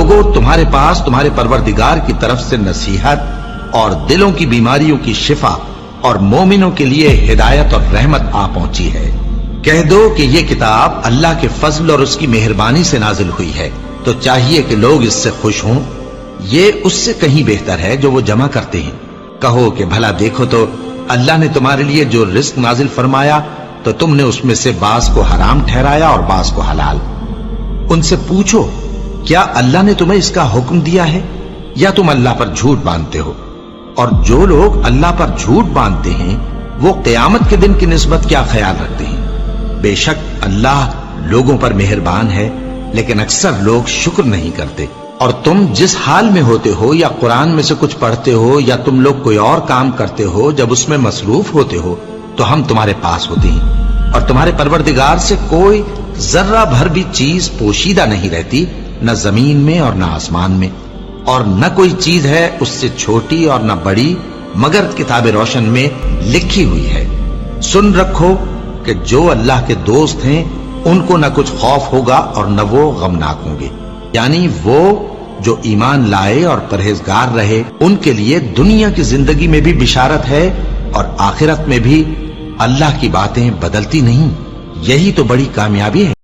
लोगों, तुम्हारे पास तुम्हारे परवरदिगार की तरफ से नसीहत और दिलों की बीमारियों की शिफा और मोमिनों के लिए हिदायत और रहमत आ पहुंची है। कह दो कि ये किताब अल्लाह के फजल और उसकी मेहरबानी से नाजिल हुई है, तो चाहिए कि लोग इससे खुश हों। ये उससे कहीं बेहतर है जो वो जमा करते हैं। कहो कि भला देखो तो अल्लाह ने तुम्हारे लिए जो रिस्क नाजिल फरमाया तो तुमने उसमें से बास को हराम ठहराया और बास को हलाल। उनसे पूछो, क्या अल्लाह ने तुम्हें इसका हुक्म दिया है या तुम अल्लाह पर झूठ बांधते हो? और जो लोग अल्लाह पर झूठ बांधते हैं वो क़यामत के दिन की निस्बत क्या ख्याल रखते हैं? बेशक अल्लाह लोगों पर मेहरबान है, लेकिन अक्सर लोग शुक्र नहीं करते। और तुम जिस हाल में होते हो, या कुरान में से कुछ पढ़ते हो या तुम लोग कोई और काम करते हो, जब उसमें मसरूफ होते हो तो हम तुम्हारे पास होते हैं। और तुम्हारे परवरदिगार से कोई जर्रा भर भी चीज पोशीदा नहीं रहती, न जमीन में और न आसमान में, और न कोई चीज है उससे छोटी और न बड़ी, मगर किताब रोशन में लिखी हुई है। सुन रखो कि जो अल्लाह के दोस्त हैं उनको न कुछ खौफ होगा और न वो गमनाक होंगे, यानी वो जो ईमान लाए और परहेजगार रहे, उनके लिए दुनिया की जिंदगी में भी बिशारत है और आखिरत में भी। अल्लाह की बातें बदलती नहीं, यही तो बड़ी कामयाबी है।